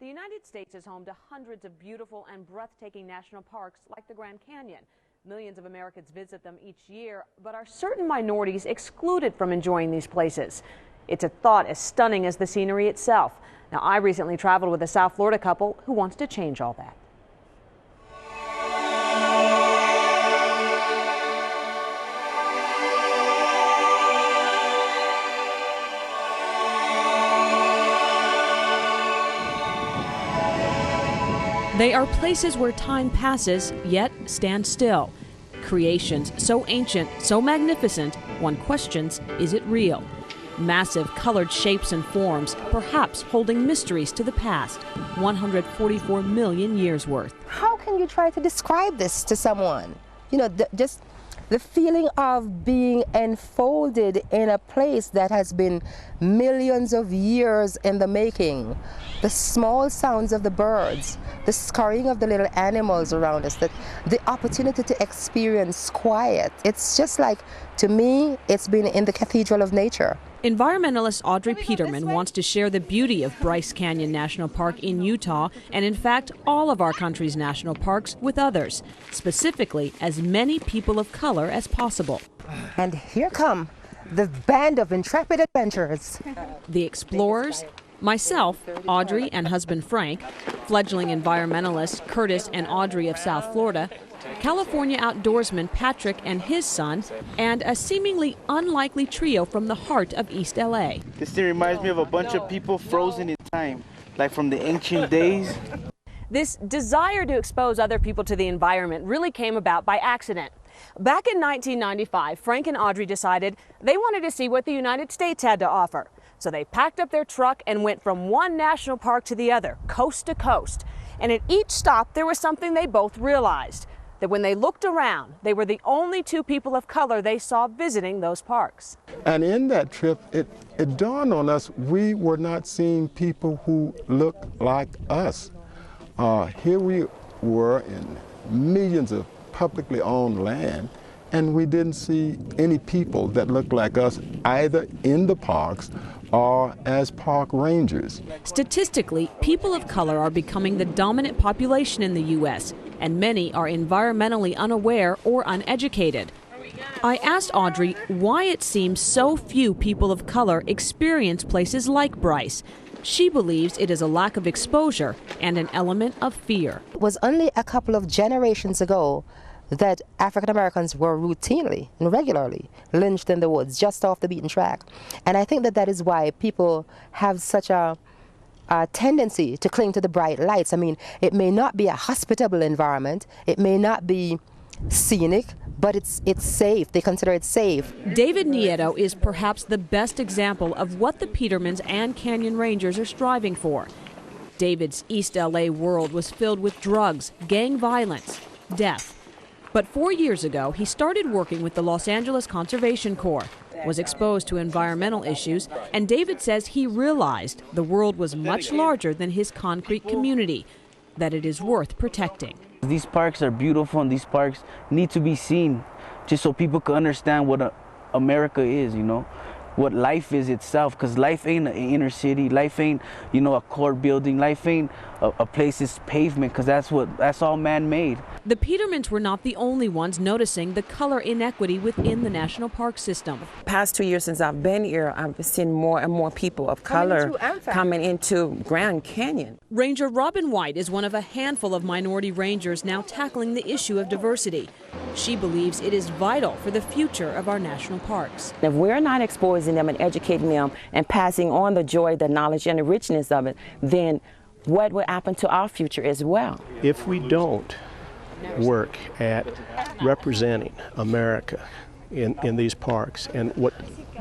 The United States is home to hundreds of beautiful and breathtaking national parks like the Grand Canyon. Millions of Americans visit them each year, but are certain minorities excluded from enjoying these places? It's a thought as stunning as the scenery itself. Now, I recently traveled with a South Florida couple who wants to change all that. They are places where time passes, yet stand still. Creations so ancient, so magnificent, one questions, is it real? Massive colored shapes and forms, perhaps holding mysteries to the past, 144 million years worth. How can you try to describe this to someone? You know, just the feeling of being enfolded in a place that has been millions of years in the making. The small sounds of the birds, the scurrying of the little animals around us, the opportunity to experience quiet. It's just like, to me, it's been in the cathedral of nature. Environmentalist Audrey Peterman wants to share the beauty of Bryce Canyon National Park in Utah, and in fact all of our country's national parks, with others, specifically as many people of color as possible. And here come the band of intrepid adventurers. The explorers, myself, Audrey and husband Frank, fledgling environmentalists Curtis and Audrey of South Florida, California outdoorsman Patrick and his son, and a seemingly unlikely trio from the heart of East LA. This thing reminds me of a bunch of people frozen in time, like from the ancient days. This desire to expose other people to the environment really came about by accident. Back in 1995, Frank and Audrey decided they wanted to see what the United States had to offer. So they packed up their truck and went from one national park to the other, coast to coast. And at each stop, there was something they both realized, that when they looked around, they were the only two people of color they saw visiting those parks. And in that trip, it dawned on us we were not seeing people who looked like us. Here we were in millions of publicly owned land, and we didn't see any people that looked like us either in the parks or as park rangers. Statistically, people of color are becoming the dominant population in the U.S., and many are environmentally unaware or uneducated. I asked Audrey why it seems so few people of color experience places like Bryce. She believes it is a lack of exposure and an element of fear. It was only a couple of generations ago that African Americans were routinely and regularly lynched in the woods, just off the beaten track. And I think that is why people have such a tendency to cling to the bright lights. I mean, it may not be a hospitable environment, it may not be scenic, but it's safe. They consider it safe. David Nieto is perhaps the best example of what the Petermans and Canyon Rangers are striving for. David's East LA world was filled with drugs, gang violence, death. But 4 years ago, he started working with the Los Angeles Conservation Corps, was exposed to environmental issues, and David says he realized the world was much larger than his concrete community, that it is worth protecting. These parks are beautiful, and these parks need to be seen just so people can understand what America is, you know, what life is itself, because life ain't an inner city, life ain't, you know, a court building, life ain't a place's pavement, because that's all man-made. The Petermans were not the only ones noticing the color inequity within the national park system. Past 2 years since I've been here, I've seen more and more people of color coming into Grand Canyon. Ranger Robin White is one of a handful of minority rangers now tackling the issue of diversity. She believes it is vital for the future of our national parks. If we're not exposing them and educating them and passing on the joy, the knowledge, and the richness of it, then what will happen to our future as well? If we don't work at representing America in these parks and what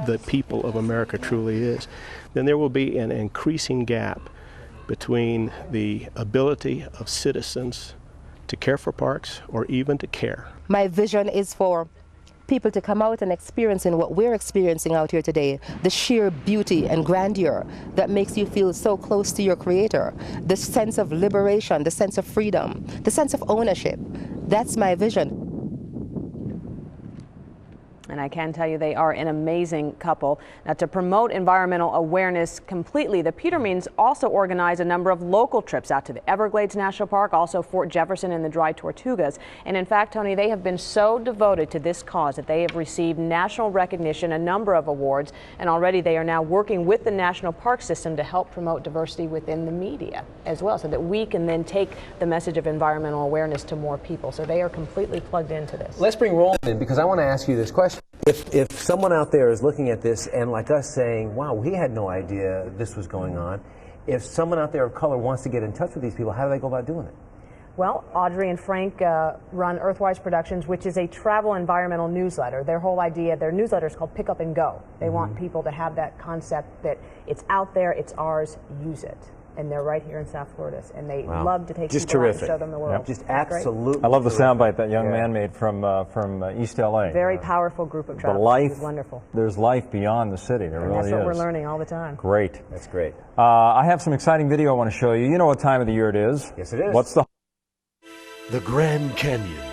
the people of America truly is, then there will be an increasing gap between the ability of citizens to care for parks or even to care. My vision is for people to come out and experiencing what we're experiencing out here today, the sheer beauty and grandeur that makes you feel so close to your creator, the sense of liberation, the sense of freedom, the sense of ownership. That's my vision. And I can tell you they are an amazing couple. Now, to promote environmental awareness completely, the Petermans also organize a number of local trips out to the Everglades National Park, also Fort Jefferson and the Dry Tortugas. And in fact, Tony, they have been so devoted to this cause that they have received national recognition, a number of awards, and already they are now working with the National Park System to help promote diversity within the media as well, so that we can then take the message of environmental awareness to more people. So they are completely plugged into this. Let's bring Roland in, because I want to ask you this question. If someone out there is looking at this and like us saying, wow, we had no idea this was going on, if someone out there of color wants to get in touch with these people, how do they go about doing it? Well, Audrey and Frank run Earthwise Productions, which is a travel environmental newsletter. Their whole idea, their newsletter is called Pick Up and Go. They want people to have that concept that it's out there, it's ours, use it. And they're right here in South Florida, and they love to take people out and show them the world. Yep. Just absolutely. I love the soundbite that young man made from East LA. Very powerful group of travelers. The life, wonderful. There's life beyond the city. There really is. That's what we're learning all the time. Great. That's great. I have some exciting video I want to show you. You know what time of the year it is. Yes, it is. What's the Grand Canyon